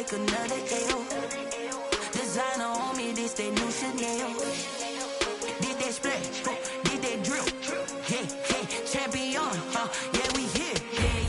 take another L. Designer on me, this that new Chanel. Did that splash, did that drill. Yeah, champion, yeah, we here.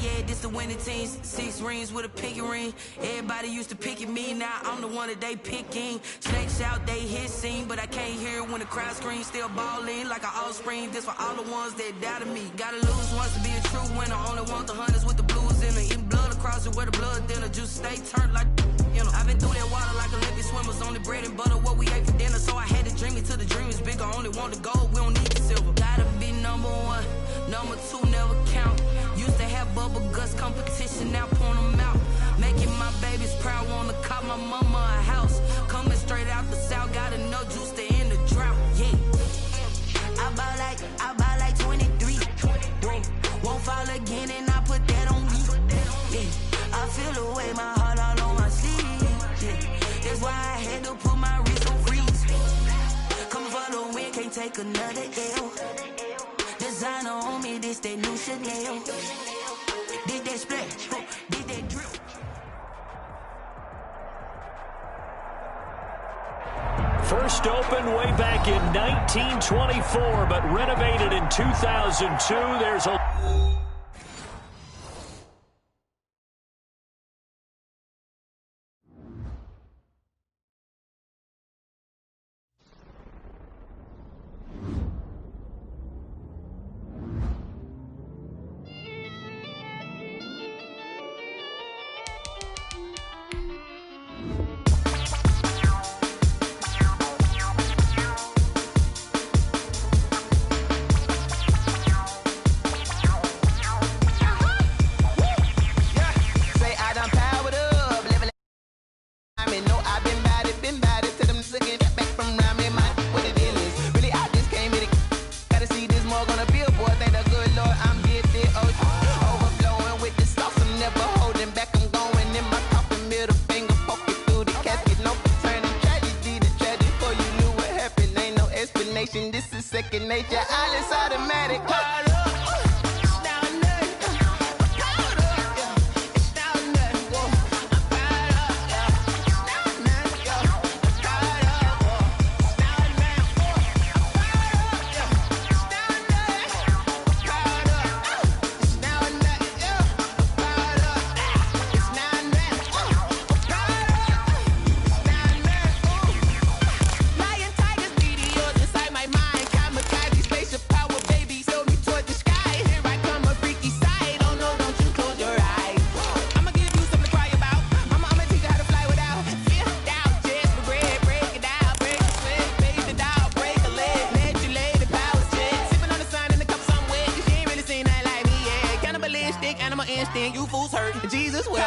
Yeah, this the winning teams. 6 rings with a pinky ring. Everybody used to pick at me, now I'm the one that they picking. Snakes out, they hit scene, but I can't hear it when the crowd screams. Still ballin' like an offspring. This for all the ones that doubted me. Gotta lose once to be a true winner. Only want the hunters with the blues in it. Eating blood across it where the blood dinner. Just stay turned like, you know. I've been through that water like Olympic swimmers. Only bread and butter, what we ate for dinner. So I had to dream it till the dream is bigger. Only want the gold, we don't need the silver. Gotta be number 1, number 2 never count. Used to have bubble guts competition, now point them out. Making my babies proud, wanna call my mama a house. Coming straight out the south, got enough juice to end the drought. Yeah, I buy like 23. Whoa, won't fall again, and I put that on me. Yeah, I feel the way, my heart all on my sleeve. Yeah, that's why I had to put my wrist on freeze. Coming for the win, can't take another L. Designer on me, this that new Chanel. Did that splash, did that drill. First opened way back in 1924, but renovated in 2002. There's a... This is second nature, all is automatic. You fools hurt. Jesus will.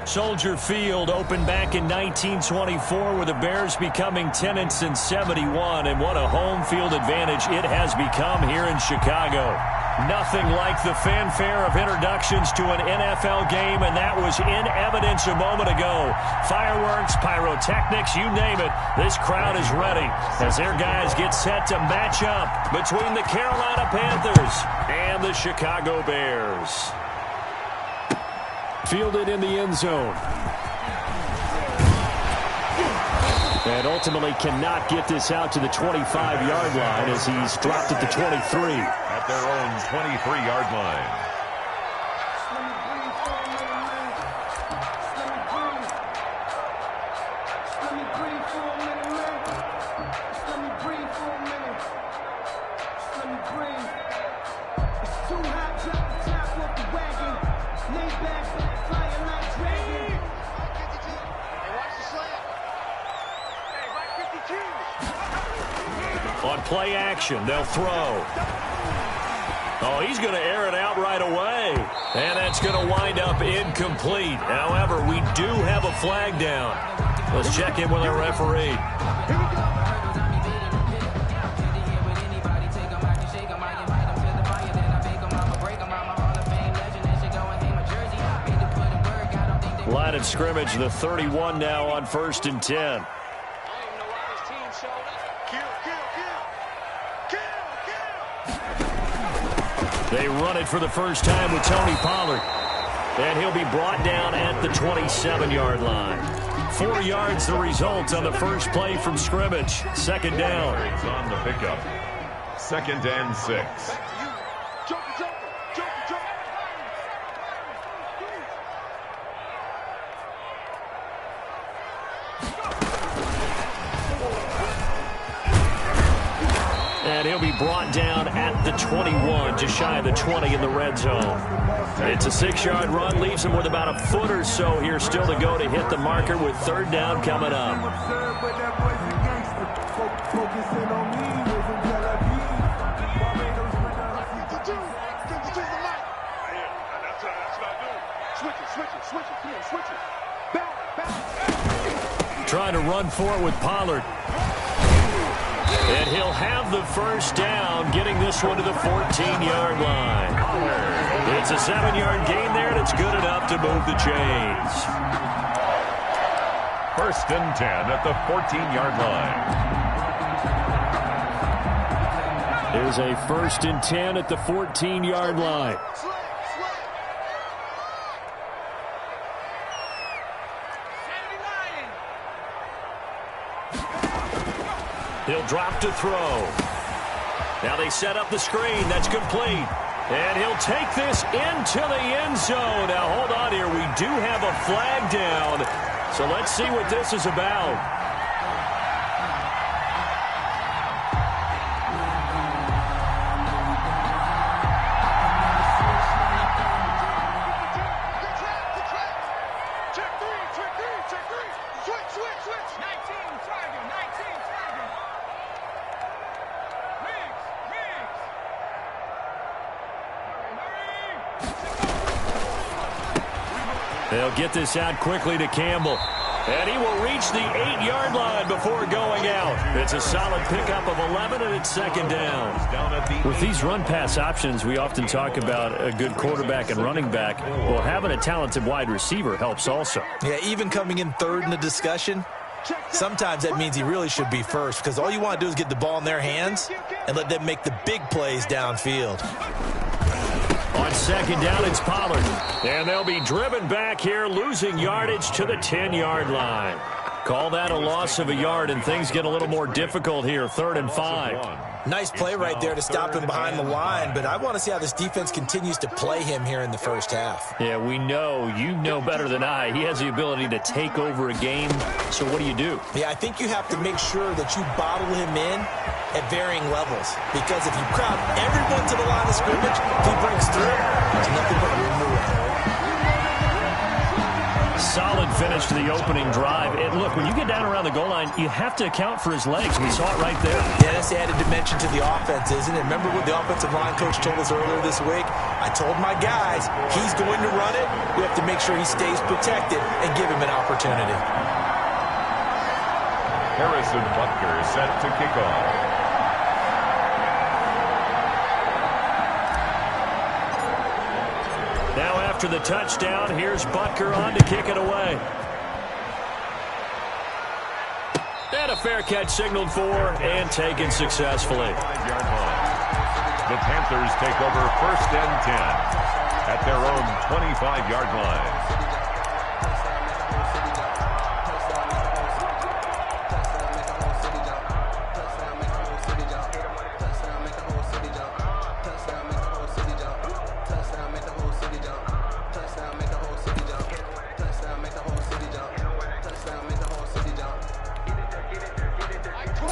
Soldier Field opened back in 1924 with the Bears becoming tenants in 71, and what a home field advantage it has become here in Chicago. Nothing like the fanfare of introductions to an NFL game, and that was in evidence a moment ago. Fireworks, pyrotechnics, you name it, this crowd is ready as their guys get set to match up between the Carolina Panthers and the Chicago Bears. Fielded in the end zone. And ultimately cannot get this out to the 25-yard line as he's dropped at the 23. At their own 23-yard line. On play action, they'll throw. Oh, he's going to air it out right away. And that's going to wind up incomplete. However, we do have a flag down. Let's check in with our referee. Line of scrimmage, the 31 now on 1st and 10. They run it for the first time with Tony Pollard. And he'll be brought down at the 27-yard line. 4 yards the result on the first play from scrimmage. Second down. It's on the pickup. 2nd and 6. And he'll be brought down at the 21, just shy of the 20 in the red zone. It's a 6-yard run, leaves him with about a foot or so here still to go to hit the marker with 3rd down coming up. Trying to run for it with Pollard. And he'll have the first down, getting this one to the 14-yard line. It's a 7-yard gain there, and it's good enough to move the chains. 1st and 10 at the 14-yard line. There's a 1st and 10 at the 14-yard line. He'll drop to throw. Now they set up the screen. That's complete. And he'll take this into the end zone. Now, hold on here. We do have a flag down. So let's see what this is about. They'll get this out quickly to Campbell. And he will reach the 8-yard line before going out. It's a solid pickup of 11, and it's 2nd down. With these run-pass options, we often talk about a good quarterback and running back. Well, having a talented wide receiver helps also. Yeah, even coming in 3rd in the discussion, sometimes that means he really should be first, because all you want to do is get the ball in their hands and let them make the big plays downfield. On 2nd down, it's Pollard. And they'll be driven back here, losing yardage to the 10-yard line. Call that a loss of a yard, and things get a little more difficult here. 3rd and 5. Nice play right there to stop him behind the line, but I want to see how this defense continues to play him here in the first half. Yeah, we know. You know better than I. He has the ability to take over a game. So what do? Yeah, I think you have to make sure that you bottle him in at varying levels, because if you crowd everyone to the line of scrimmage, if he breaks through, there's nothing but room to run. Solid finish to the opening drive. And look, when you get down around the goal line, you have to account for his legs. We saw it right there. Yeah, that's the added dimension to the offense, isn't it? Remember what the offensive line coach told us earlier this week? I told my guys, he's going to run it. We have to make sure he stays protected and give him an opportunity. Harrison Butker set to kick off. Now after the touchdown, here's Butker on to kick it away. And a fair catch signaled for and taken successfully. 5-yard line. The Panthers take over 1st and 10 at their own 25-yard line.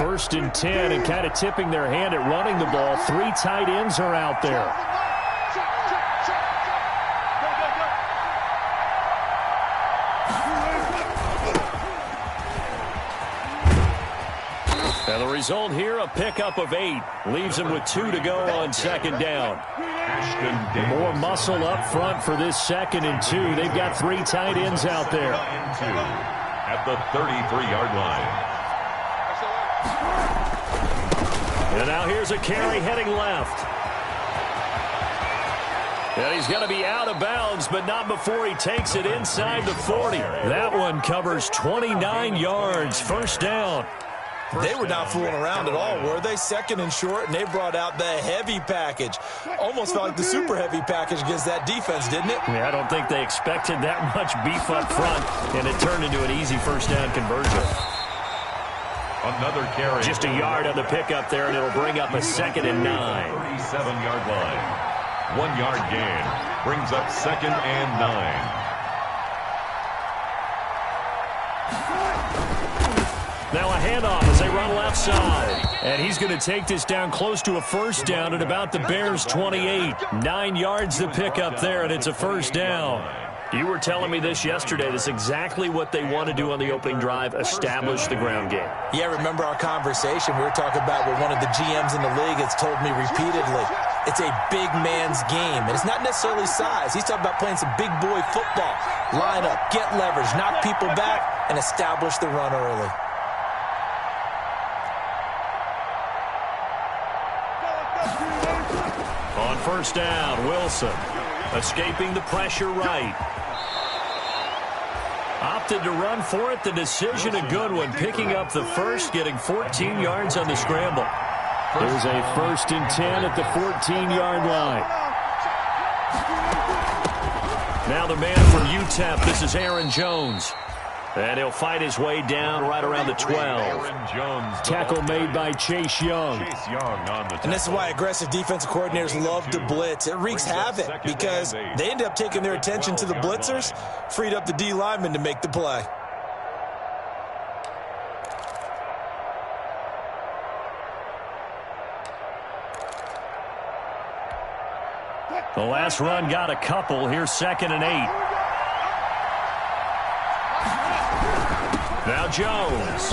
1st and 10, and kind of tipping their hand at running the ball. 3 tight ends are out there. And the result here, a pickup of 8. Leaves them with 2 to go on 2nd down. More muscle up front for this 2nd and 2. They've got 3 tight ends out there. At the 33-yard line. And now here's a carry heading left. And he's going to be out of bounds, but not before he takes it inside the 40. That one covers 29 yards. 1st down. They were not fooling around at all, were they? 2nd and short, and they brought out the heavy package. Almost felt like the super heavy package against that defense, didn't it? Yeah, I don't think they expected that much beef up front, and it turned into an easy 1st down conversion. Another carry. Just a yard on the pickup there, and it'll bring up a 2nd and 9. 37-yard line. 1-yard gain. Brings up 2nd and 9. Now a handoff as they run left side. And he's going to take this down close to a 1st down at about the Bears' 28. 9 yards to pick up there, and it's a 1st down. You were telling me this yesterday. This is exactly what they want to do on the opening drive, establish the ground game. Yeah, remember our conversation. We were talking about what one of the GMs in the league has told me repeatedly. It's a big man's game, and it's not necessarily size. He's talking about playing some big boy football. Line up, get leverage, knock people back, and establish the run early. On 1st down, Wilson escaping the pressure right. Opted to run for it. The decision a good one. Picking up the 1st, getting 14 yards on the scramble. There's a 1st and 10 at the 14-yard line. Now the man from UTEP, this is Aaron Jones. And he'll fight his way down right around the 12. Tackle made by Chase Young. And this is why aggressive defensive coordinators love to blitz. It wreaks havoc because they end up taking their attention to the blitzers, freed up the D lineman to make the play. The last run got a couple. Here's 2nd and 8. Now Jones.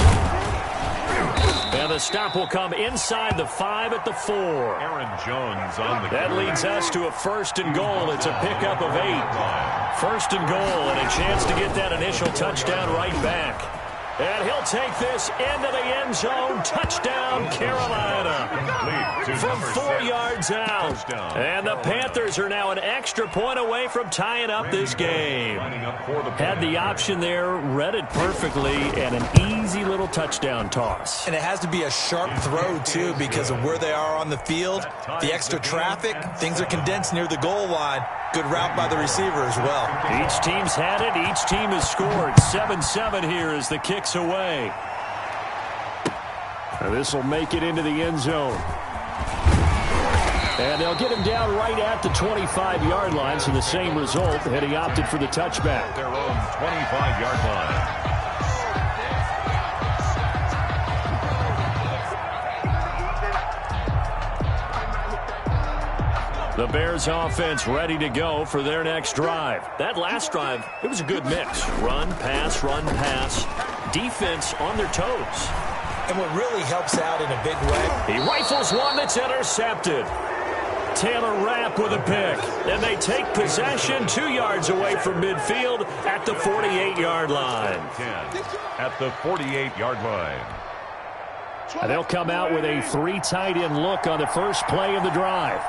And the stop will come inside the 5 at the 4. Aaron Jones on the That leads us to a 1st and goal. It's a pickup of 8. 1st and goal, and a chance to get that initial touchdown right back. And he'll take this into the end zone. Touchdown, Carolina. From 4 yards out. And the Panthers are now an extra point away from tying up this game. Had the option there, read it perfectly, and an easy little touchdown toss. And it has to be a sharp throw, too, because of where they are on the field. The extra traffic, things are condensed near the goal line. Good route by the receiver as well. Each team's had it. Each team has scored. 7-7 here as the kick's away. This will make it into the end zone. And they'll get him down right at the 25-yard line, so the same result had he opted for the touchback. Their own 25-yard line. The Bears offense ready to go for their next drive. That last drive, it was a good mix. Run, pass, defense on their toes. And what really helps out in a big way, He rifles one that's intercepted. Taylor Rapp with a pick. And they take possession 2 yards away from midfield at the 48-yard line. At the 48-yard line. And they'll come out with a 3 tight end look on the first play of the drive.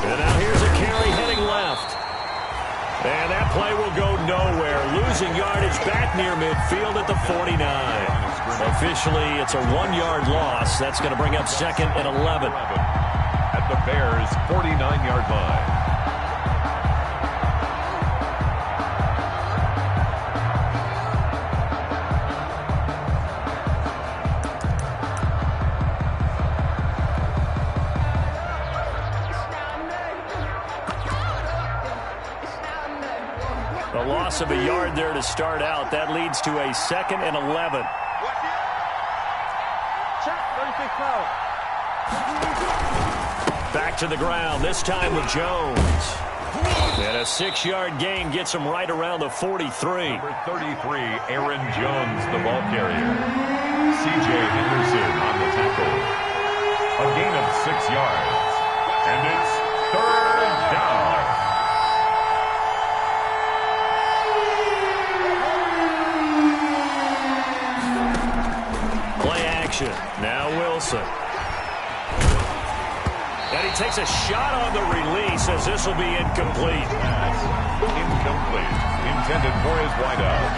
And now here's a carry heading left. And that play will go nowhere. Losing yardage back near midfield at the 49. Officially, it's a 1-yard loss. That's going to bring up 2nd and 11. At the Bears' 49-yard line. A loss of a yard there to start out. That leads to a 2nd and 11. Back to the ground, this time with Jones. And a 6-yard gain gets him right around the 43. Number 33, Aaron Jones, the ball carrier. C.J. Henderson on the tackle. A gain of 6 yards. And it's 3rd down. Play action. Now Wilson. And he takes a shot on the release as this will be incomplete. Pass incomplete. Intended for his wideout.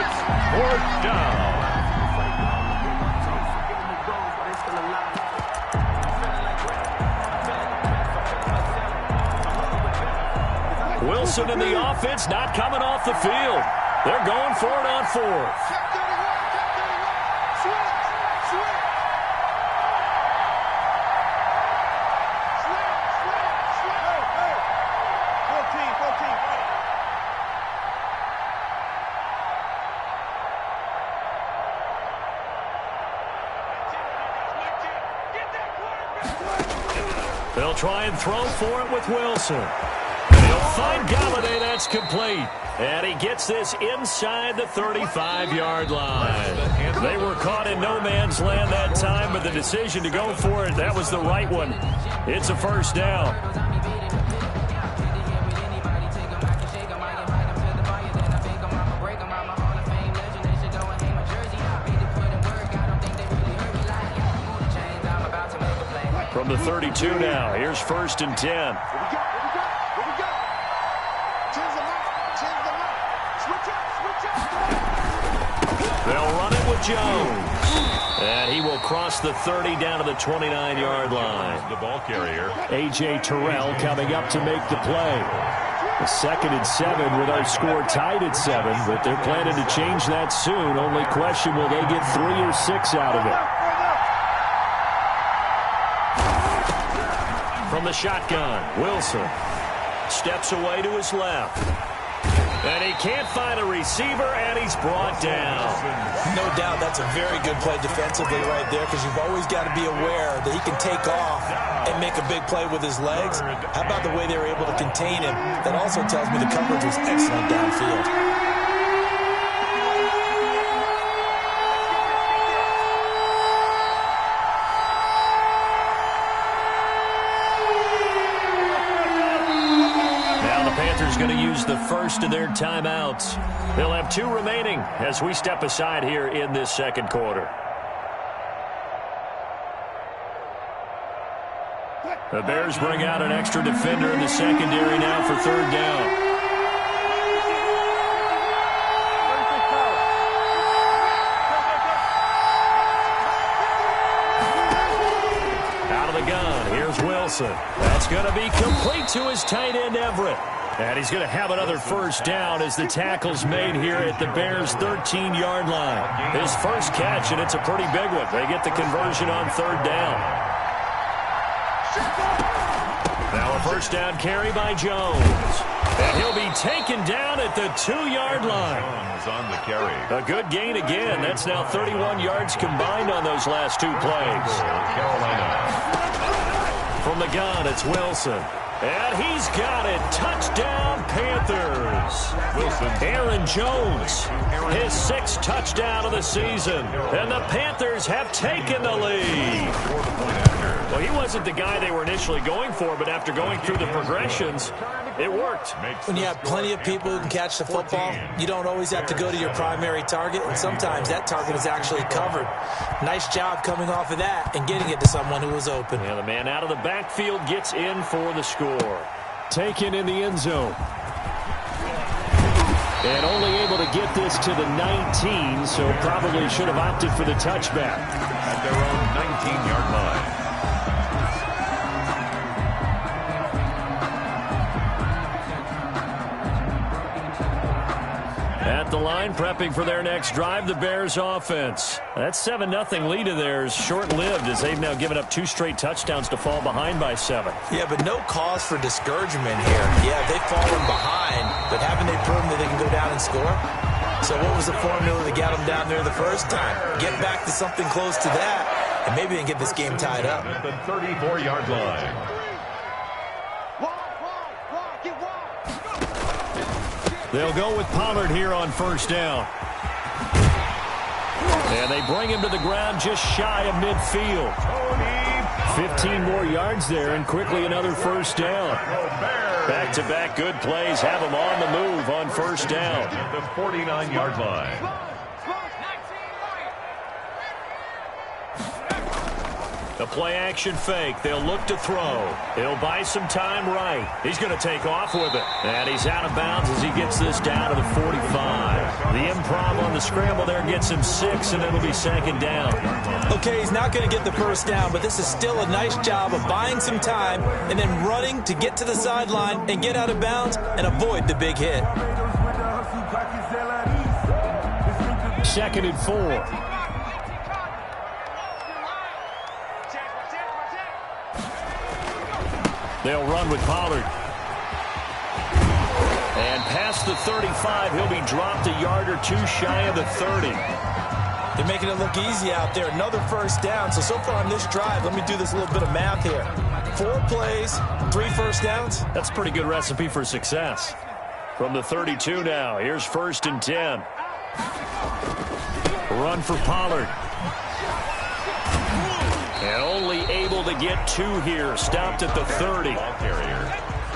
It's 4th down. Wilson and the offense not coming off the field. They're going for it on 4th. They'll try and throw for it with Wilson. And he'll find Galladay. That's complete. And he gets this inside the 35-yard line. They were caught in no man's land that time, but the decision to go for it, that was the right one. It's a 1st down. From the 32 now, here's 1st and 10. They'll run it with Jones. And he will cross the 30 down to the 29-yard line. The ball carrier. A.J. Terrell coming up to make the play. A 2nd and 7 with our score tied at 7, but they're planning to change that soon. Only question, will they get 3 or 6 out of it? From the shotgun, Wilson steps away to his left. And he can't find a receiver, and he's brought down. No doubt that's a very good play defensively right there, because you've always got to be aware that he can take off and make a big play with his legs. How about the way they were able to contain him? That also tells me the coverage was excellent downfield. Going to use the first of their timeouts. They'll have 2 remaining as we step aside here in this 2nd quarter. The Bears bring out an extra defender in the secondary now for 3rd down. Out of the gun, here's Wilson. That's going to be complete to his tight end, Everett. And he's going to have another 1st down as the tackle's made here at the Bears' 13-yard line. His first catch, and it's a pretty big one. They get the conversion on 3rd down. Now a 1st down carry by Jones. And he'll be taken down at the 2-yard line. Jones on the carry. A good gain again. That's now 31 yards combined on those last 2 plays. Carolina. From the gun, it's Wilson. And he's got it. Touchdown, Panthers. Wilson. Aaron Jones, his 6th touchdown of the season. And the Panthers have taken the lead. Well, he wasn't the guy they were initially going for, but after going through the progressions, it worked. When you have plenty of people who can catch the football, you don't always have to go to your primary target, and sometimes that target is actually covered. Nice job coming off of that and getting it to someone who was open. And the man out of the backfield gets in for the score. Taken in the end zone. And only able to get this to the 19, so probably should have opted for the touchback. At their own 19-yard line. At at the line, prepping for their next drive, the Bears offense. That 7-0 lead of theirs short-lived as they've now given up 2 straight touchdowns to fall behind by 7. Yeah, but no cause for discouragement here. Yeah, they've fallen behind, but haven't they proven that they can go down and score? So what was the formula that got them down there the first time? Get back to something close to that, and maybe they can get this game tied up. At the 34-yard line. They'll go with Pollard here on first down. And they bring him to the ground just shy of midfield. 15 more yards there, and quickly another first down. Back-to-back good plays have them on the move on first down. At the 49-yard line. The play-action fake. They'll look to throw. He'll buy some time right. He's going to take off with it. And he's out of bounds as he gets this down to the 45. The improv on the scramble there gets him 6, and it'll be second down. Okay, he's not going to get the first down, but this is still a nice job of buying some time and then running to get to the sideline and get out of bounds and avoid the big hit. 2nd and 4. They'll run with Pollard. And past the 35, he'll be dropped a yard or 2 shy of the 30. They're making it look easy out there. Another first down. So far on this drive, let me do this little bit of math here. 4 plays, 3 first downs. That's a pretty good recipe for success. From the 32 now, here's 1st and 10. Run for Pollard. And only able to get 2 here. Stopped at the 30.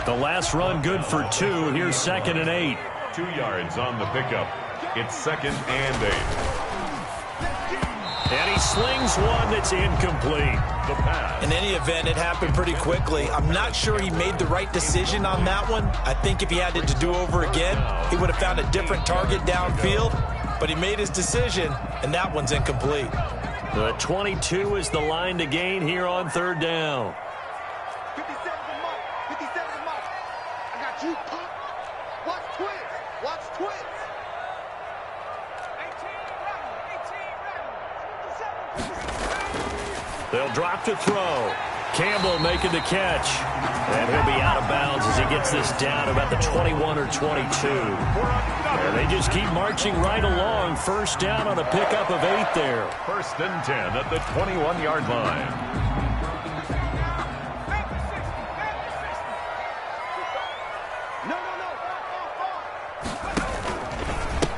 The last run good for 2. Here's 2nd and 8. 2 yards on the pickup. It's 2nd and 8. And he slings one that's incomplete. The pass. In any event, it happened pretty quickly. I'm not sure he made the right decision on that one. I think if he had it to do over again, he would have found a different target downfield. But he made his decision, and that one's incomplete. The 22 is the line to gain here on 3rd down. 57's a mark. 57's a mark. I got you, Pop. Watch twins. Watch twins. 18 ready. They'll drop to throw. Campbell making the catch. And he'll be out of bounds as he gets this down about the 21 or 22. And they just keep marching right along. First down on a pickup of 8 there. 1st and 10 at the 21-yard line.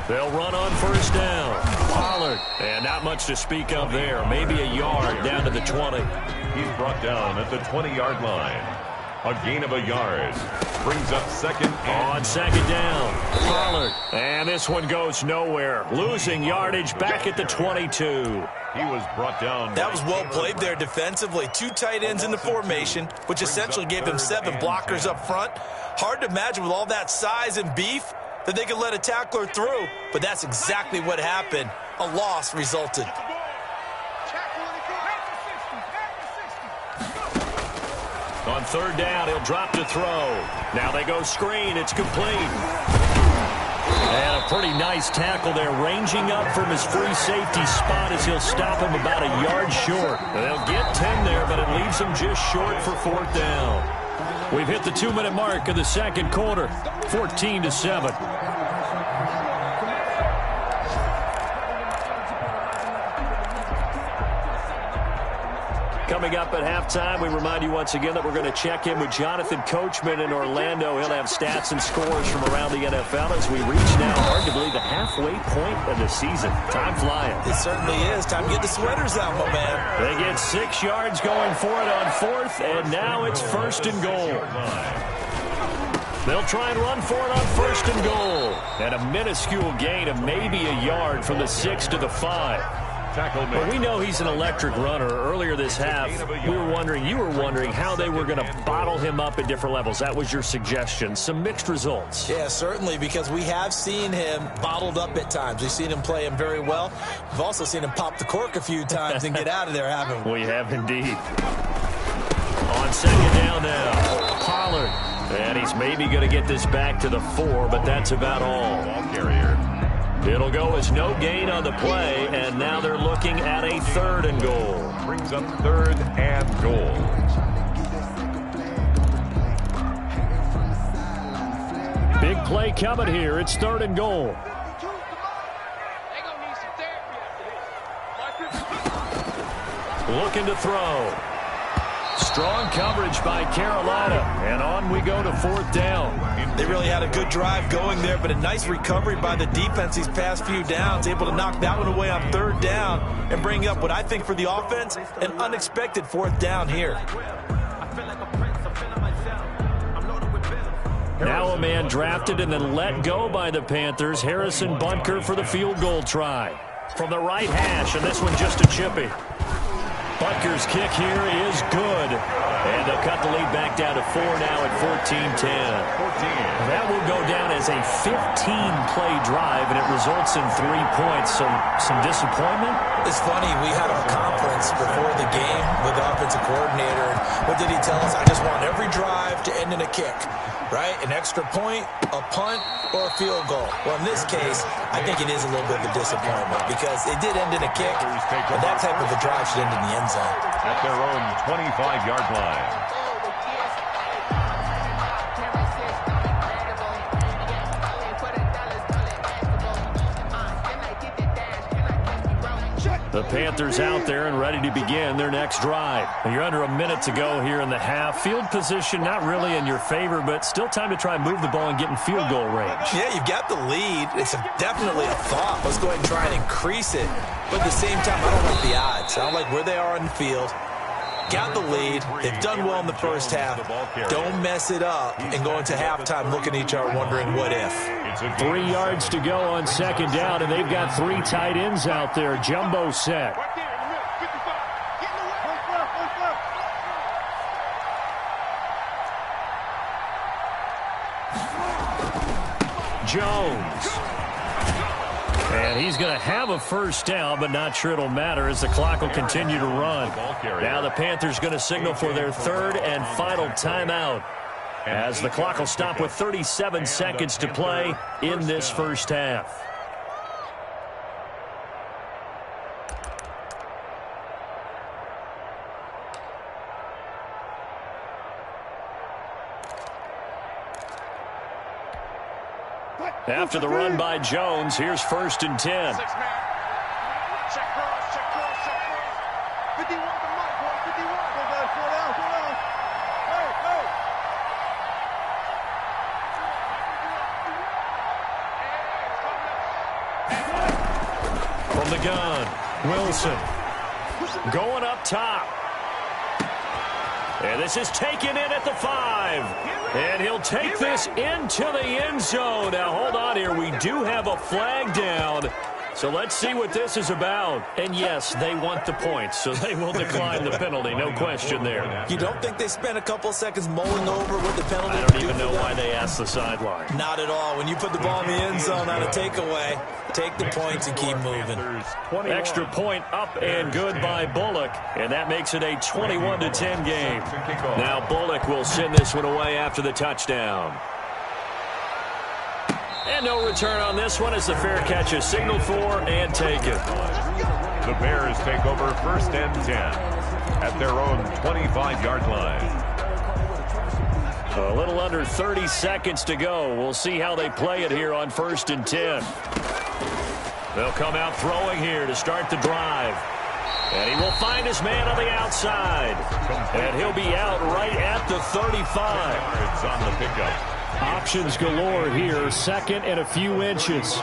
They'll run on first down. Pollard. And not much to speak of there. Maybe a yard down to the 20. He's brought down at the 20-yard line. A gain of a yard. Brings up 2nd and... On 2nd down. Pollard. And this one goes nowhere. Losing yardage back at the 22. He was brought down. That was well played there defensively. 2 tight ends in the formation, which essentially gave them 7 blockers up front. Hard to imagine with all that size and beef that they could let a tackler through, but that's exactly what happened. A loss resulted. On 3rd down, he'll drop to throw. Now they go screen. It's complete. And a pretty nice tackle there, ranging up from his free safety spot as he'll stop him about a yard short. They'll get 10 there, but it leaves them just short for 4th down. We've hit the 2-minute mark of the 2nd quarter, 14-7. Coming up at halftime, we remind you once again that we're going to check in with Jonathan Coachman in Orlando. He'll have stats and scores from around the NFL as we reach now, hard to believe, the halfway point of the season. Time flying. It certainly is. Time to get the sweaters out, my man. They get 6 yards going for it on 4th, and now it's 1st and goal. They'll try and run for it on 1st and goal. And a minuscule gain of maybe a yard from the 6 to the 5. But we know he's an electric runner. Earlier this half, you were wondering how they were going to bottle him up at different levels. That was your suggestion. Some mixed results. Yeah, certainly, because we have seen him bottled up at times. We've seen him play him very well. We've also seen him pop the cork a few times and get out of there, haven't we? We have indeed. On 2nd down now, Pollard. And he's maybe going to get this back to the 4, but that's about all. Ball carrier. It'll go as no gain on the play, and now they're looking at a 3rd and goal. Brings up 3rd and goal. Big play coming here. It's 3rd and goal. Looking to throw. Strong coverage by Carolina. And on we go to 4th down. They really had a good drive going there, but a nice recovery by the defense these past few downs. Able to knock that one away on 3rd down and bring up what I think for the offense, an unexpected 4th down here. Now a man drafted and then let go by the Panthers. Harrison Butker for the field goal try. From the right hash, and this one just a chippy. Butker's kick here is good. And they'll cut the lead back down to 4 now at 14-10. That will go down as a 15-play drive, and it results in 3 points. So some disappointment? It's funny, we had our conference before the game with the offensive coordinator. What did he tell us? I just want every drive to end in a kick, right? An extra point, a punt, or a field goal. Well, in this case, I think it is a little bit of a disappointment because it did end in a kick, but that type of a drive should end in the end zone. At their own 25-yard line. The Panthers out there and ready to begin their next drive. You're under a minute to go here in the half. Field position not really in your favor, but still time to try and move the ball and get in field goal range. Yeah, you've got the lead. It's definitely a thought. Let's go ahead and try and increase it. But at the same time, I don't like the odds. I don't like where they are on the field. Got the lead. They've done well in the first half. Don't mess it up and go into halftime looking at each other wondering what if. 3 yards to go on 2nd down, and they've got 3 tight ends out there. Jumbo set. Jones. And he's going to have a 1st down, but not sure it'll matter as the clock will continue to run. Now the Panthers going to signal for their 3rd and final timeout, as the clock will stop with 37 seconds to play in this first half. After the run by Jones, here's 1st and 10. 6 man. Check cross, check cross, check cross. 51 to Mike, boy. 51. Go down, slow down, slow down. Hey, hey. From the gun, Wilson. Going up top. And this is taken in at the 5. And he'll take this into the end zone. Now, hold on here. We do have a flag down. So let's see what this is about. And, yes, they want the points, so they will decline the penalty. No question there. You don't think they spent a couple seconds mulling over what the penalty I don't even know why they asked the sideline. Not at all. When you put the ball in the end zone on a takeaway, take the points and keep moving. Extra point up and good by Bullock. And that makes it a 21-10 game. Now Bullock will send this one away after the touchdown. And no return on this one as the fair catch is signaled for and taken. The Bears take over 1st and 10 at their own 25-yard line. A little under 30 seconds to go. We'll see how they play it here on 1st and 10. They'll come out throwing here to start the drive. And he will find his man on the outside. And he'll be out right at the 35. It's on the pickup. Options galore here. 2nd and a few inches.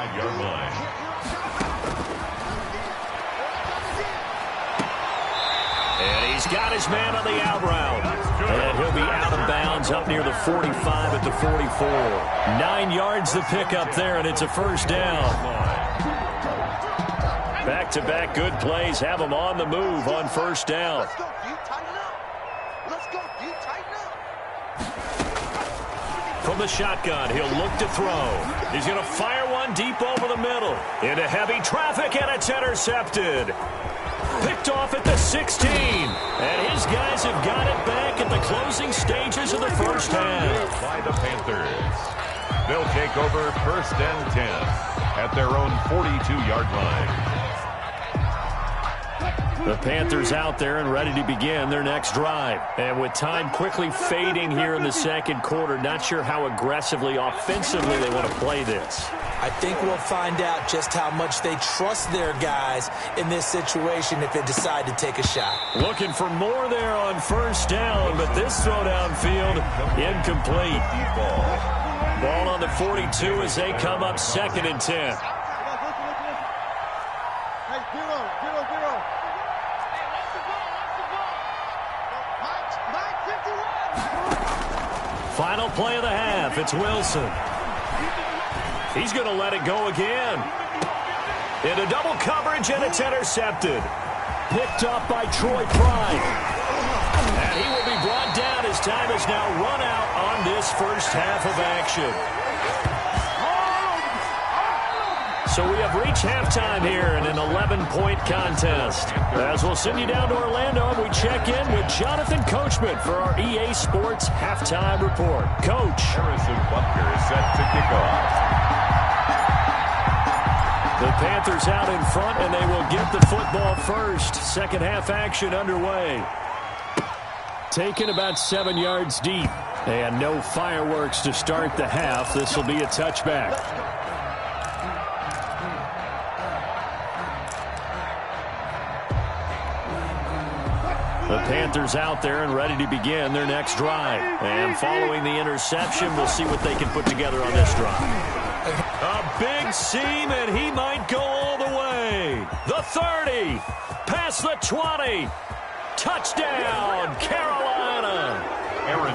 And he's got his man on the out route. And he'll be out of bounds up near the 45 at the 44. 9 yards to pick up there, and it's a 1st down. Back-to-back good plays have him on the move on 1st down. Let's go, you tighten up. Let's go, you tighten up. From the shotgun, he'll look to throw. He's going to fire one deep over the middle. Into heavy traffic, and it's intercepted. Picked off at the 16. And his guys have got it back at the closing stages of the first half. By the Panthers. They'll take over 1st and 10 at their own 42-yard line. The Panthers out there and ready to begin their next drive. And with time quickly fading here in the second quarter, not sure how aggressively, offensively they want to play this. I think we'll find out just how much they trust their guys in this situation if they decide to take a shot. Looking for more there on 1st down, but this throw downfield incomplete. Ball on the 42 as they come up 2nd and 10. Final play of the half. It's Wilson. He's going to let it go again. Into double coverage, and it's intercepted. Picked up by Troy Pride. And he will be brought down as time is now run out on this first half of action. So we have reached halftime here in an 11-point contest. As we'll send you down to Orlando, and we check in with Jonathan Coachman for our EA Sports Halftime Report. Coach. Harrison Butker is set to kick off. The Panthers out in front, and they will get the football first. Second half action underway. Taken about 7 yards deep. And no fireworks to start the half. This will be a touchback. The Panthers out there and ready to begin their next drive. And following the interception, we'll see what they can put together on this drive. A big seam, and he might go all the way. The 30, past the 20. Touchdown, Carolina.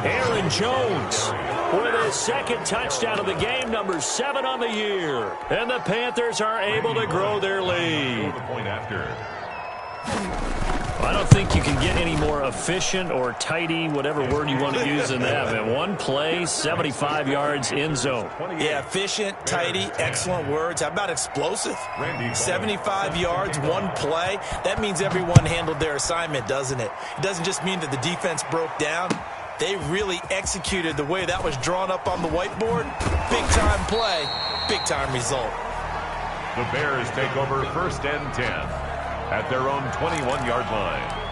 Aaron Jones with his second touchdown of the game, number 7 on the year. And the Panthers are able to grow their lead. I don't think you can get any more efficient or tidy, whatever word you want to use in that. Man, one play, 75 yards, end zone. Yeah, efficient, tidy, excellent words. How about explosive? 75 yards, one play. That means everyone handled their assignment, doesn't it? It doesn't just mean that the defense broke down. They really executed the way that was drawn up on the whiteboard. Big-time play, big-time result. The Bears take over 1st and 10 at their own 21-yard line.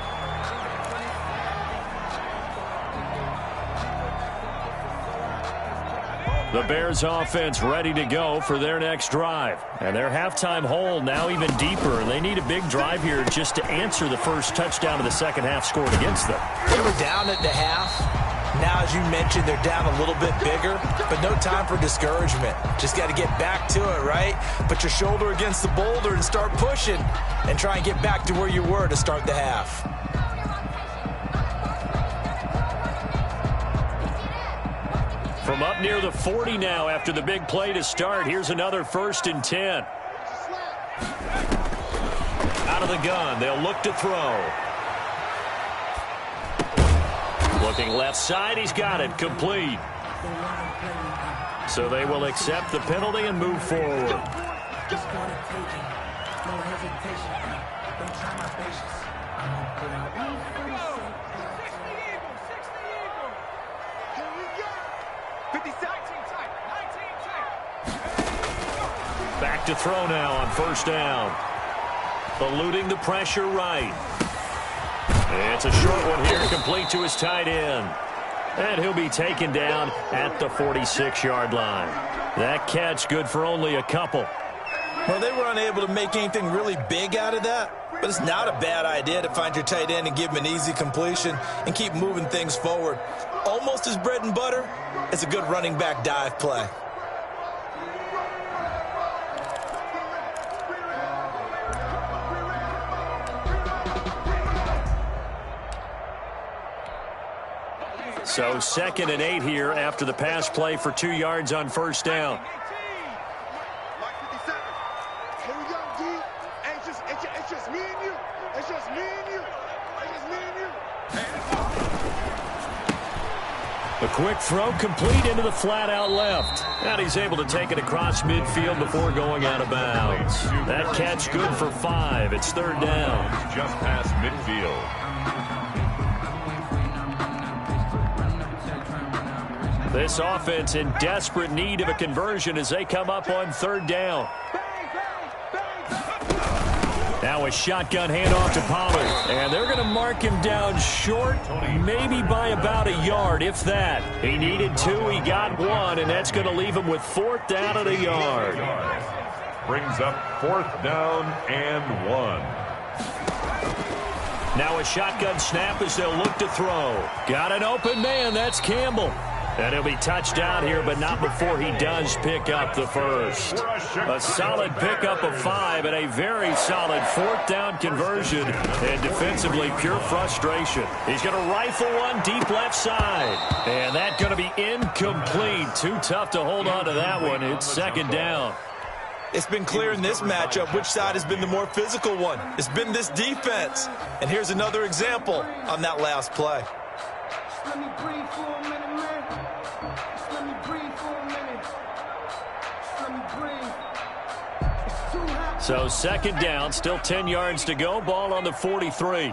The Bears offense ready to go for their next drive. And their halftime hole now even deeper. And they need a big drive here just to answer the first touchdown of the second half scored against them. They were down at the half. Now, as you mentioned, they're down a little bit bigger, but no time for discouragement. Just got to get back to it, right? Put your shoulder against the boulder and start pushing and try and get back to where you were to start the half. From up near the 40 now after the big play to start, here's another 1st and 10. Out of the gun, they'll look to throw. Looking left side, he's got it, complete. So they will accept the penalty and move forward. Back to throw now on 1st down. Eluding the pressure right. It's a short one here, complete to his tight end. And he'll be taken down at the 46-yard line. That catch good for only a couple. Well, they were unable to make anything really big out of that, but it's not a bad idea to find your tight end and give him an easy completion and keep moving things forward. Almost as bread and butter as a good running back dive play. So 2nd and 8 here after the pass play for 2 yards on 1st down. A quick throw complete into the flat out left. And he's able to take it across midfield before going out of bounds. That catch good for 5. It's 3rd down. Just past midfield. This offense in desperate need of a conversion as they come up on third down. Now a shotgun handoff to Pollard. And they're going to mark him down short, maybe by about a yard, if that. He needed 2, he got 1, and that's going to leave him with 4th down at a yard. Brings up 4th down and 1. Now a shotgun snap as they'll look to throw. Got an open man, that's Campbell. And he'll be touched down here, but not before he does pick up the first. A solid pickup of 5 and a very solid 4th down conversion. And defensively, pure frustration. He's going to rifle one deep left side. And that's going to be incomplete. Too tough to hold on to that one. It's 2nd down. It's been clear in this matchup which side has been the more physical one. It's been this defense. And here's another example on that last play. Let me breathe for a minute, man. Let me breathe for a minute. Let me breathe. It's too hot. So 2nd down, still 10 yards to go. Ball on the 43.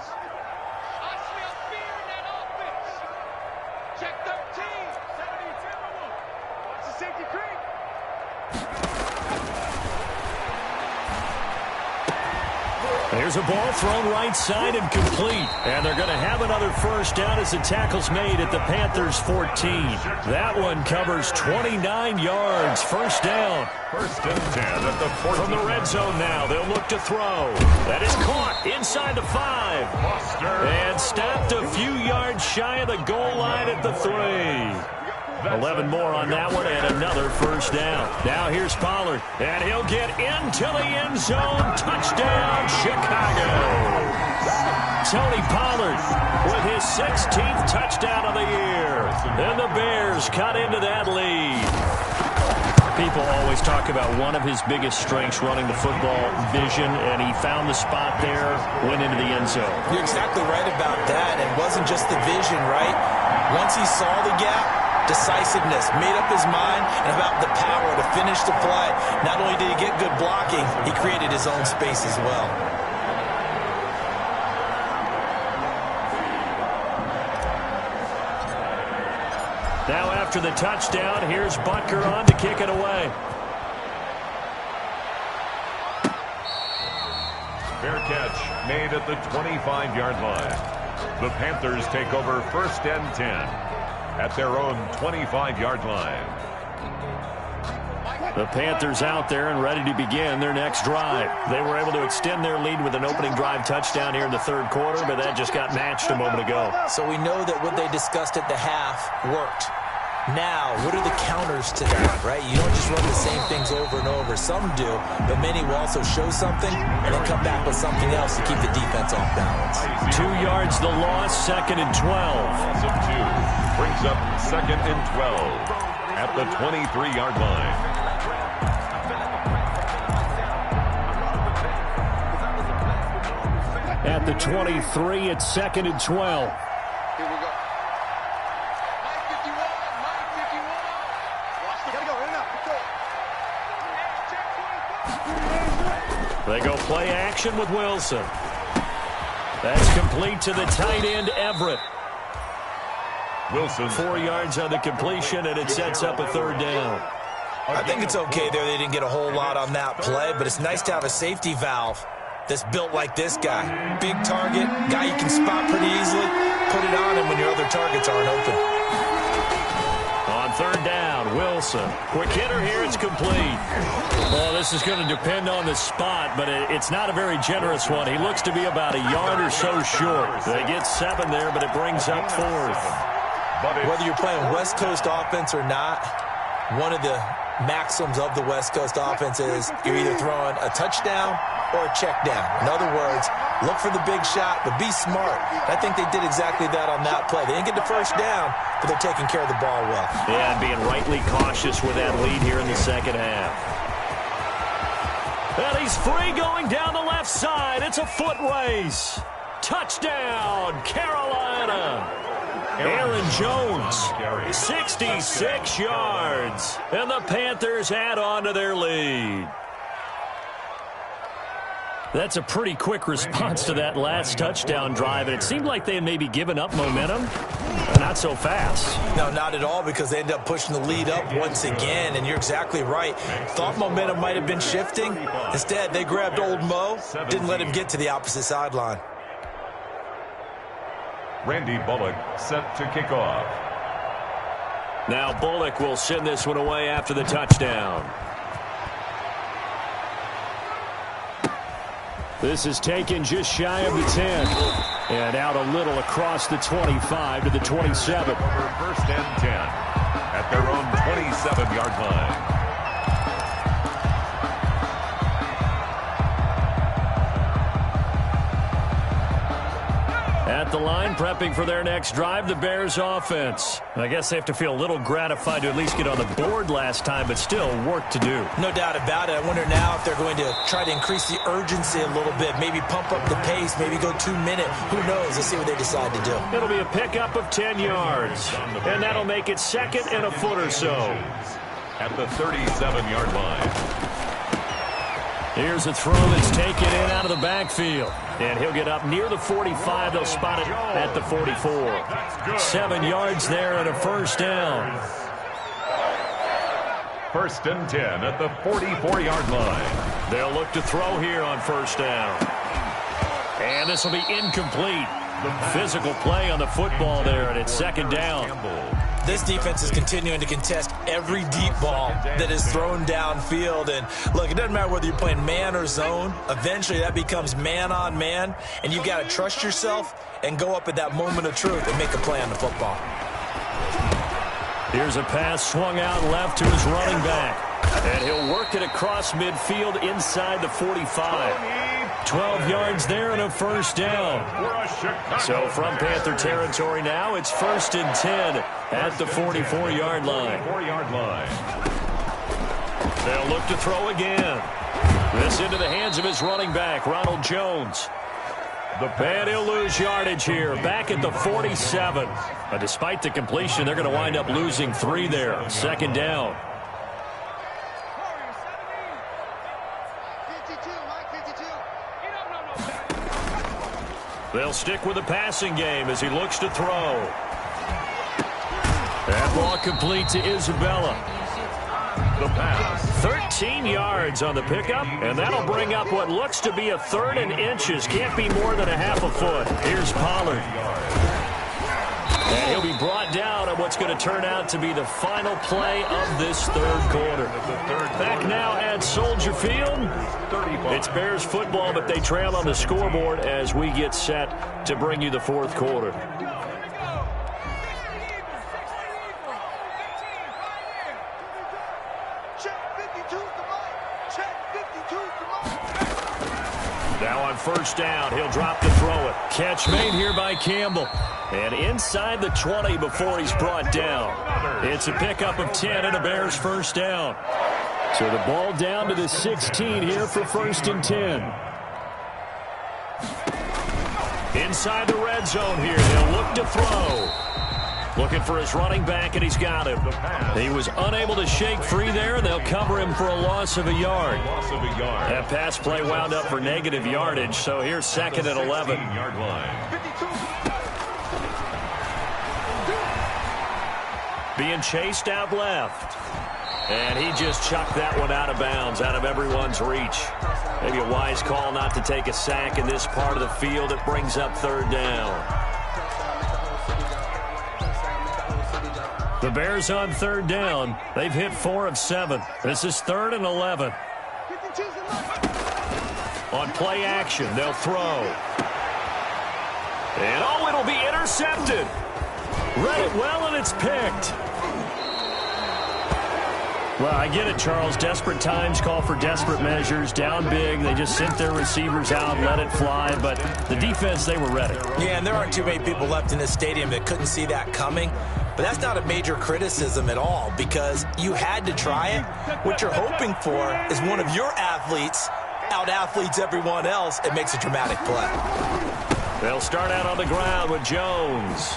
There's a ball thrown right side and complete. And they're going to have another 1st down as the tackle's made at the Panthers' 14. That one covers 29 yards. 1st down. 1st and 10 at the 14. From the red zone now, they'll look to throw. That is caught inside the 5. And stopped a few yards shy of the goal line at the 3. 11 more on that one and another 1st down. Now here's Pollard, and he'll get into the end zone. Touchdown, Chicago. Tony Pollard with his 16th touchdown of the year. And the Bears cut into that lead. People always talk about one of his biggest strengths running the football, vision, and he found the spot there, went into the end zone. You're exactly right about that. It wasn't just the vision, right? Once he saw the gap, decisiveness, made up his mind, and about the power to finish the play. Not only did he get good blocking, he created his own space as well. Now after the touchdown, here's Butker on to kick it away. Fair catch made at the 25-yard line. The Panthers take over 1st and 10 at their own 25-yard line. The Panthers out there and ready to begin their next drive. They were able to extend their lead with an opening drive touchdown here in the 3rd quarter, but that just got matched a moment ago. So we know that what they discussed at the half worked. Now, what are the counters to that, right? You don't just run the same things over and over. Some do, but many will also show something and then come back with something else to keep the defense off balance. 2 yards the loss, 2nd and 12. Loss of 2 brings up 2nd and 12 at the 23-yard line. At the 23, it's 2nd and 12. They go play action with Wilson. That's complete to the tight end, Everett. Wilson. 4 yards on the completion, and it sets up a 3rd down. I think it's okay there. They didn't get a whole lot on that play, but it's nice to have a safety valve that's built like this guy. Big target, guy you can spot pretty easily. Put it on him when your other targets aren't open. On 3rd down, Wilson. Quick hitter here, it's complete. Well, this is going to depend on the spot, but it's not a very generous one. He looks to be about a yard or so short. They get 7 there, but it brings up 4th. Whether you're playing West Coast offense or not, one of the maxims of the West Coast offense is you're either throwing a touchdown or a check down. In other words, look for the big shot, but be smart. I think they did exactly that on that play. They didn't get the 1st down, but they're taking care of the ball well. Yeah, and being rightly cautious with that lead here in the 2nd half. And he's free going down the left side. It's a foot race. Touchdown, Carolina. Aaron Jones, 66 yards. And the Panthers add on to their lead. That's a pretty quick response to that last touchdown drive, and it seemed like they had maybe given up momentum. Not so fast. No, not at all, because they ended up pushing the lead up once again, and you're exactly right. Thought momentum might have been shifting. Instead, they grabbed old Mo, didn't let him get to the opposite sideline. Randy Bullock set to kick off. Now Bullock will send this one away after the touchdown. This is taken just shy of the 10. And out a little across the 25 to the 27. First and 10 at their own 27-yard line. At the line, prepping for their next drive, the Bears offense. I guess they have to feel a little gratified to at least get on the board last time, but still work to do. No doubt about it. I wonder now if they're going to try to increase the urgency a little bit, maybe pump up the pace, maybe go 2-minute. Who knows? Let's see what they decide to do. It'll be a pickup of 10 yards, and that'll make it second and a foot or so. At the 37-yard line. Here's a throw that's taken in out of the backfield. And he'll get up near the 45. They'll spot it at the 44. 7 yards there and a first down. First and 10 at the 44-yard line. They'll look to throw here on first down. And this will be incomplete. Physical play on the football there, and it's second down. This defense is continuing to contest every deep ball that is thrown downfield. And look, it doesn't matter whether you're playing man or zone. Eventually that becomes man on man, and you've got to trust yourself and go up at that moment of truth and make a play on the football. Here's a pass swung out left to his running back. And he'll work it across midfield inside the 45. 12 yards there and a first down. So from Panther territory now, it's first and 10 at the 44-yard line. They'll look to throw again. This into the hands of his running back, Ronald Jones. And he'll lose yardage here, back at the 47. But despite the completion, they're going to wind up losing 3 there. Second down. They'll stick with the passing game as he looks to throw. That ball complete to Isabella. The pass. 13 yards on the pickup, and that'll bring up what looks to be a third and inches. Can't be more than a half a foot. Here's Pollard. And he'll be brought down at what's going to turn out to be the final play of this third quarter. Back now at Soldier Field. It's Bears football, but they trail on the scoreboard as we get set to bring you the fourth quarter. Now on first down, he'll drop to throw it. Catch made here by Campbell. And inside the 20 before he's brought down. It's a pickup of 10 and a Bears first down. So the ball down to the 16 here for first and 10. Inside the red zone here, they'll look to throw. Looking for his running back, and he's got him. He was unable to shake free there, and they'll cover him for a loss of a yard. That pass play wound up for negative yardage, so here's second and 11. Being chased out left. And he just chucked that one out of bounds, out of everyone's reach. Maybe a wise call not to take a sack in this part of the field. It brings up third down. The Bears on third down. They've hit 4 of 7. This is third and 11. On play action, they'll throw. And oh, it'll be intercepted. Read it well, and it's picked. Well, I get it, Charles. Desperate times call for desperate measures. Down big, they just sent their receivers out, let it fly. But the defense, they were ready. Yeah, and there aren't too many people left in this stadium that couldn't see that coming. But that's not a major criticism at all, because you had to try it. What you're hoping for is one of your athletes out-athletes everyone else. It makes a dramatic play. They'll start out on the ground with Jones.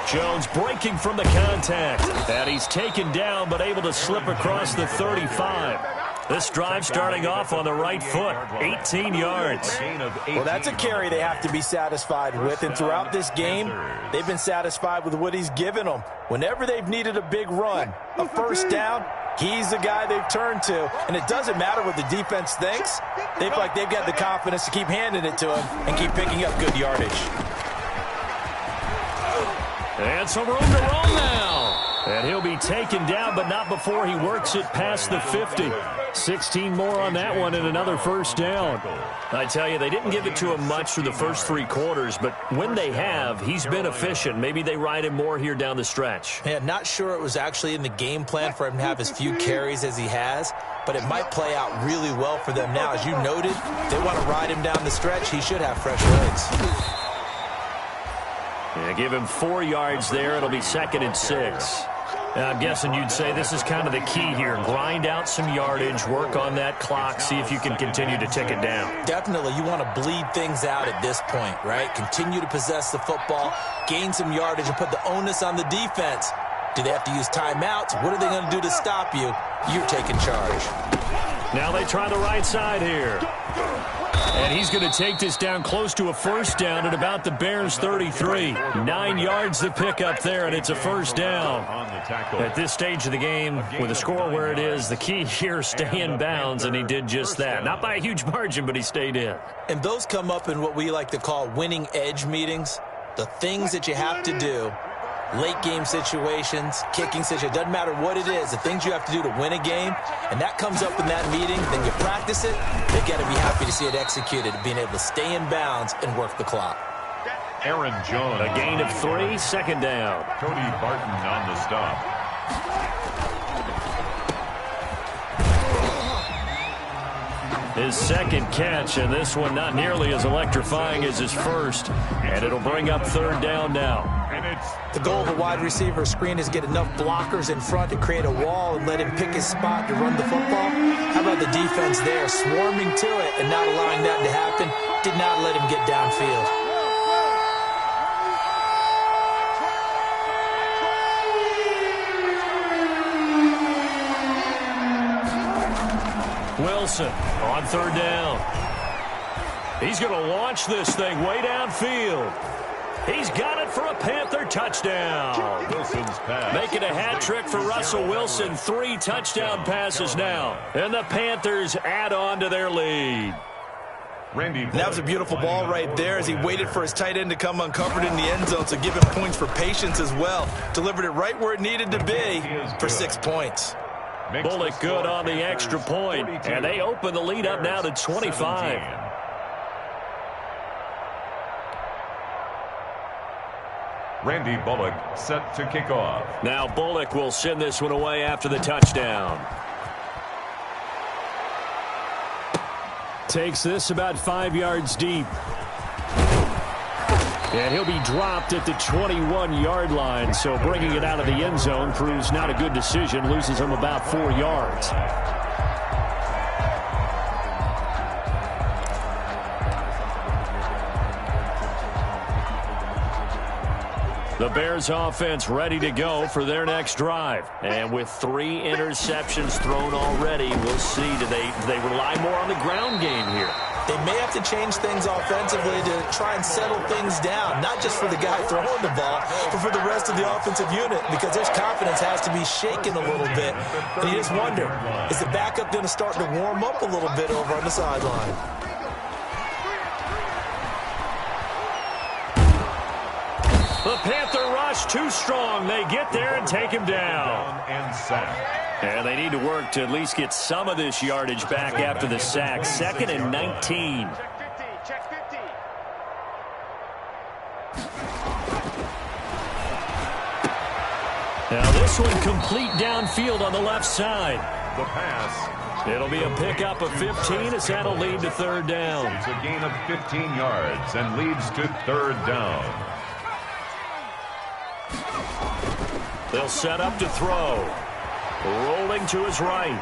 Jones breaking from the contact. And he's taken down, but able to slip across the 35. This drive starting off on the right foot, 18 yards. Well, that's a carry they have to be satisfied with, and throughout this game, they've been satisfied with what he's given them. Whenever they've needed a big run, a first down, he's the guy they've turned to, and it doesn't matter what the defense thinks. They feel like they've got the confidence to keep handing it to him and keep picking up good yardage. And some room to run now. And he'll be taken down, but not before he works it past the 50. 16 more on that one and another first down. I tell you, they didn't give it to him much through the first 3 quarters, but when they have, he's been efficient. Maybe they ride him more here down the stretch. Yeah, not sure it was actually in the game plan for him to have as few carries as he has, but it might play out really well for them now. As you noted, they want to ride him down the stretch. He should have fresh legs. Yeah, give him 4 yards there. It'll be 2nd and 6. I'm guessing you'd say this is kind of the key here. Grind out some yardage, work on that clock, see if you can continue to tick it down. Definitely. You want to bleed things out at this point, right? Continue to possess the football, gain some yardage, and put the onus on the defense. Do they have to use timeouts? What are they going to do to stop you? You're taking charge. Now they try the right side here. And he's going to take this down close to a first down at about the Bears' 33. 9 yards to pick up there, and it's a first down. At this stage of the game, with the score where it is, the key here, stay in bounds, and he did just that. Not by a huge margin, but he stayed in. And those come up in what we like to call winning edge meetings. The things that you have to do. Late game situations, kicking situations, doesn't matter what it is, the things you have to do to win a game, and that comes up in that meeting, then you practice it, they've got to be happy to see it executed, being able to stay in bounds and work the clock. Aaron Jones. A gain of 3, 2nd down. Cody Barton on the stop. His 2nd catch, and this one not nearly as electrifying as his first, and it'll bring up 3rd down now. The goal of a wide receiver screen is get enough blockers in front to create a wall and let him pick his spot to run the football. How about the defense there, swarming to it and not allowing that to happen? Did not let him get downfield. Wilson on 3rd down. He's going to launch this thing way downfield. He's got it for a Panther touchdown. Wilson's pass. Making a hat trick for Russell Wilson. 3 touchdown passes now. And the Panthers add on to their lead. That was a beautiful ball right there as he waited for his tight end to come uncovered in the end zone, so give him points for patience as well. Delivered it right where it needed to be for 6 points. Bullock good on the extra point, and they open the lead up now to 25. Randy Bullock set to kick off. Now Bullock will send this one away after the touchdown. Takes this about 5 yards deep. And he'll be dropped at the 21-yard line, so bringing it out of the end zone proves not a good decision. Loses him about 4 yards. The Bears offense ready to go for their next drive. And with 3 interceptions thrown already, we'll see. Do they rely more on the ground game here? They may have to change things offensively to try and settle things down, not just for the guy throwing the ball, but for the rest of the offensive unit, because their confidence has to be shaken a little bit. And you just wonder, is the backup going to start to warm up a little bit over on the sideline? The Panther rush too strong. They get there and take him down. And they need to work to at least get some of this yardage back after the sack. 2nd and 19. Now this one complete downfield on the left side. The pass. It'll be a pickup of 15 as that'll lead to 3rd down. It's a gain of 15 yards and leads to 3rd down. They'll set up to throw. Rolling to his right.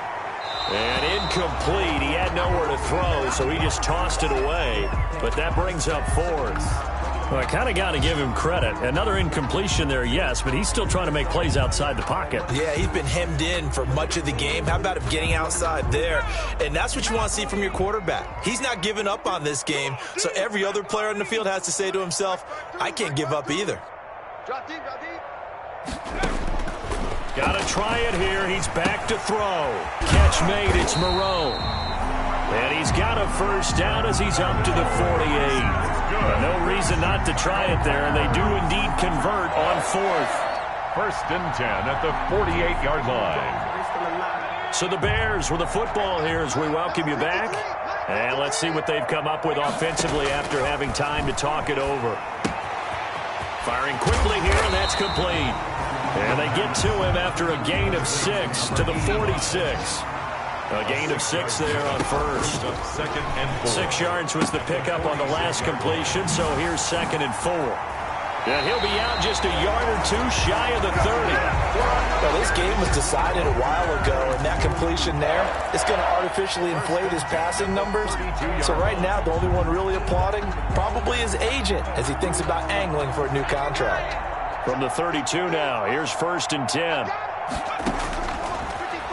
And incomplete. He had nowhere to throw, so he just tossed it away. But that brings up 4th. Well, I kind of got to give him credit. Another incompletion there, yes, but he's still trying to make plays outside the pocket. Yeah, he's been hemmed in for much of the game. How about him getting outside there? And that's what you want to see from your quarterback. He's not giving up on this game, so every other player on the field has to say to himself, I can't give up either. Drop deep, drop deep. Got to try it here. He's back to throw. Catch made. It's Moreau. And he's got a first down as he's up to the 48. No reason not to try it there, and they do indeed convert on fourth. 1st and 10 at the 48-yard line. So the Bears with the football here as we welcome you back. And let's see what they've come up with offensively after having time to talk it over. Firing quickly here, and that's complete. And they get to him after a gain of 6 to the 46. A gain of 6 there on first. 2nd and 4. 6 yards was the pickup on the last completion, so here's 2nd and 4. And he'll be out just a yard or two shy of the 30. Well, this game was decided a while ago, and that completion there is going to artificially inflate his passing numbers. So right now, the only one really applauding probably his agent as he thinks about angling for a new contract. From the 32 now, here's 1st and 10.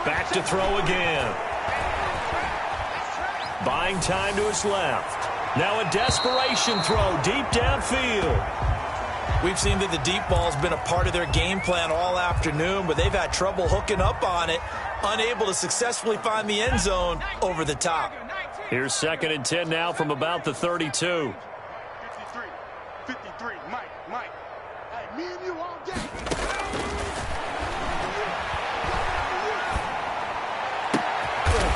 Back to throw again. Buying time to his left. Now a desperation throw deep downfield. We've seen that the deep ball's been a part of their game plan all afternoon, but they've had trouble hooking up on it, unable to successfully find the end zone over the top. Here's 2nd and 10 now from about the 32. 53, Mike. Hey, me and you all day.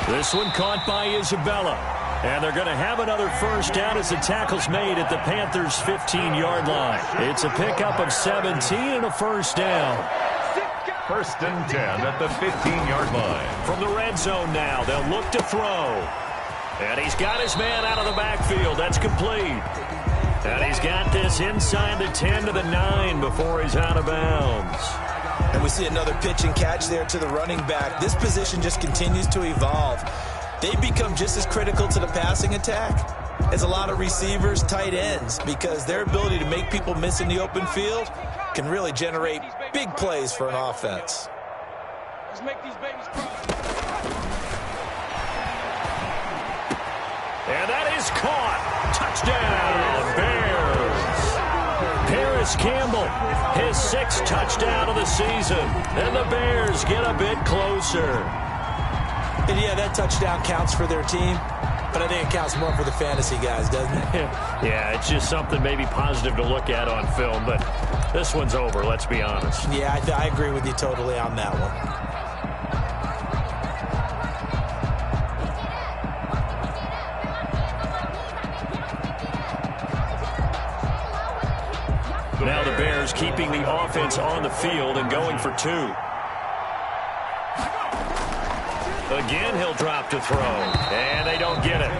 This one caught by Isabella. And they're going to have another first down as the tackle's made at the Panthers' 15-yard line. It's a pickup of 17 and a first down. 1st and 10 at the 15-yard line. From the red zone now, they'll look to throw. And he's got his man out of the backfield. That's complete. And he's got this inside the 10 to the 9 before he's out of bounds. And we see another pitch and catch there to the running back. This position just continues to evolve. They become just as critical to the passing attack as a lot of receivers, tight ends, because their ability to make people miss in the open field can really generate big plays for an offense. Let's make these babies cry. And that is caught. Touchdown, Bears. Paris Campbell, his 6th touchdown of the season. And the Bears get a bit closer. And yeah, that touchdown counts for their team, but I think it counts more for the fantasy guys, doesn't it? Yeah, it's just something maybe positive to look at on film, but this one's over, let's be honest. Yeah, I agree with you totally on that one. Now the Bears keeping the offense on the field and going for 2. Again, he'll drop to throw, and they don't get it.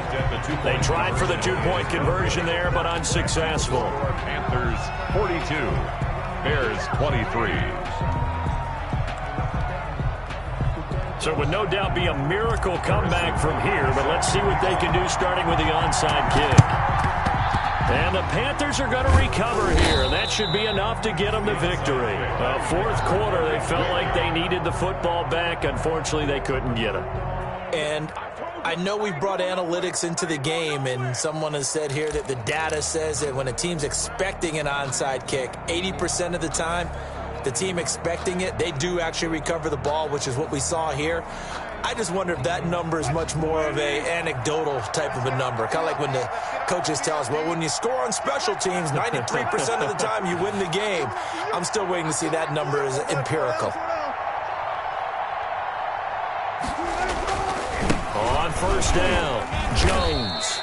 They tried for the 2-point conversion there, but unsuccessful. Panthers 42, Bears 23. So it would no doubt be a miracle comeback from here, but let's see what they can do starting with the onside kick. And the Panthers are going to recover here, and that should be enough to get them the victory. Fourth quarter, they felt like they needed the football back. Unfortunately, they couldn't get it. And I know we brought analytics into the game, and someone has said here that the data says that when a team's expecting an onside kick, 80% of the time, the team expecting it, they do actually recover the ball, which is what we saw here. I just wonder if that number is much more of a anecdotal type of a number. Kind of like when the coaches tell us, well, when you score on special teams, 93% of the time you win the game. I'm still waiting to see that number as empirical. On first down, Jones.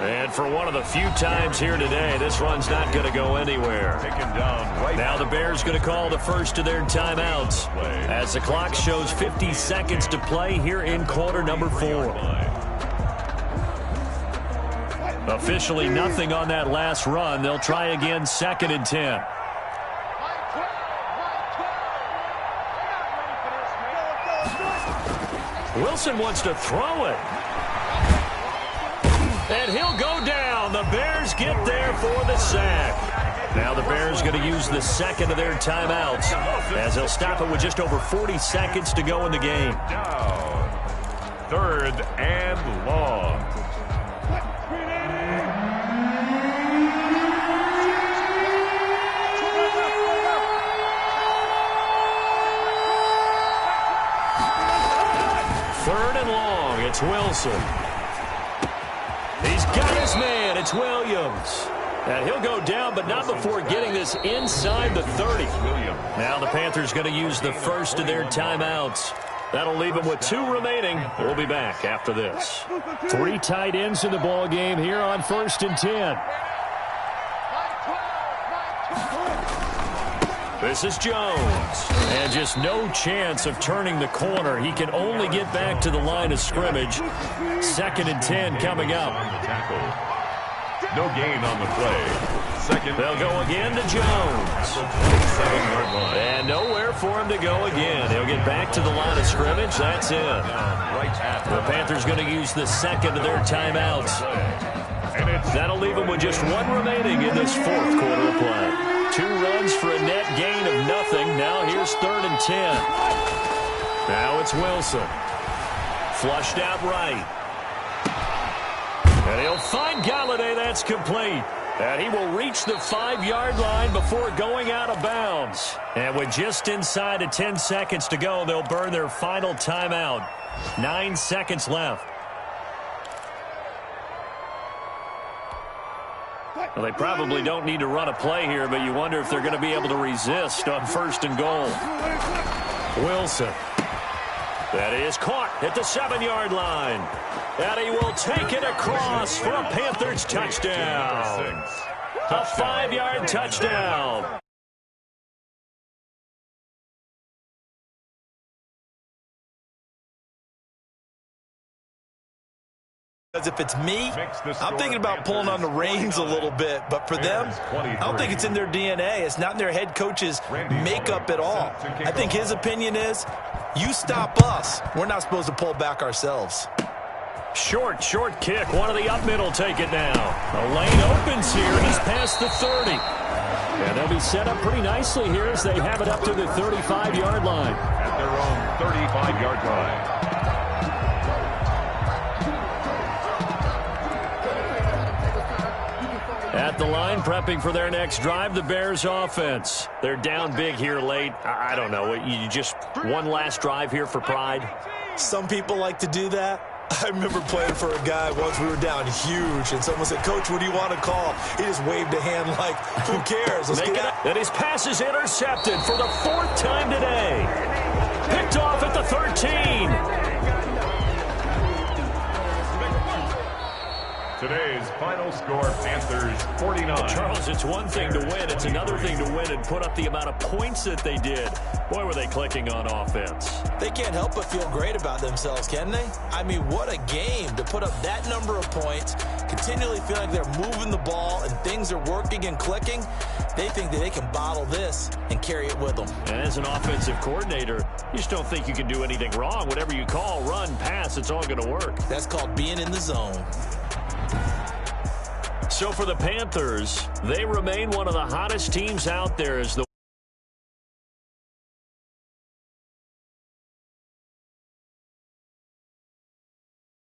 And for one of the few times here today, this run's not going to go anywhere. Taken down right. Now the Bears going to call the first of their timeouts as the clock shows 50 seconds to play here in quarter number 4. Officially nothing on that last run. They'll try again, 2nd and 10. Wilson wants to throw it. And he'll go down. And the Bears get there for the sack. Now the Bears going to use the second of their timeouts as they'll stop it with just over 40 seconds to go in the game. Down. 3rd and long. Third and long. It's Wilson. He's got his man. It's Williams. And he'll go down, but not before getting this inside the 30. Now the Panthers going to use the first of their timeouts. That'll leave them with 2 remaining. We'll be back after this. 3 tight ends in the ball game here on 1st and 10. This is Jones. And just no chance of turning the corner. He can only get back to the line of scrimmage. 2nd and 10 coming up. No gain on the play. Second. They'll go again to Jones. 7-yard line. And nowhere for him to go again. He'll get back to the line of scrimmage. That's it. The Panthers going to use the second of their timeouts. That'll leave them with just 1 remaining in this 4th quarter of play. 2 runs for a net gain of nothing. Now here's 3rd and 10. Now it's Wilson. Flushed out right. And he'll find Galladay. That's complete. And he will reach the 5-yard line before going out of bounds. And with just inside of 10 seconds to go, they'll burn their final timeout. 9 seconds left. Well, they probably don't need to run a play here, but you wonder if they're going to be able to resist on 1st and goal. Wilson. That is caught at the 7-yard line. And he will take it across for a Panthers touchdown. A 5-yard touchdown. Because if it's me, I'm thinking about pulling on the reins a little bit. But for them, I don't think it's in their DNA. It's not in their head coach's makeup at all. I think his opinion is, you stop us. We're not supposed to pull back ourselves. Short kick. One of the up middle take it now. The lane opens here. He's past the 30. And they'll be set up pretty nicely here as they have it up to the 35-yard line. At their own 35-yard line. At the line, prepping for their next drive, the Bears offense. They're down big here late. I don't know. You just one last drive here for pride? Some people like to do that. I remember playing for a guy once. We were down huge, and someone said, "Coach, what do you want to call?" He just waved a hand like, who cares? Let's get out. And his pass is intercepted for the 4th time today. Picked off at the 13. Today's final score, Panthers 49. Charles, it's one thing to win. It's another thing to win and put up the amount of points that they did. Boy, were they clicking on offense. They can't help but feel great about themselves, can they? I mean, what a game to put up that number of points, continually feeling like they're moving the ball and things are working and clicking. They think that they can bottle this and carry it with them. And as an offensive coordinator, you just don't think you can do anything wrong. Whatever you call, run, pass, it's all going to work. That's called being in the zone. So for the Panthers, they remain one of the hottest teams out there as the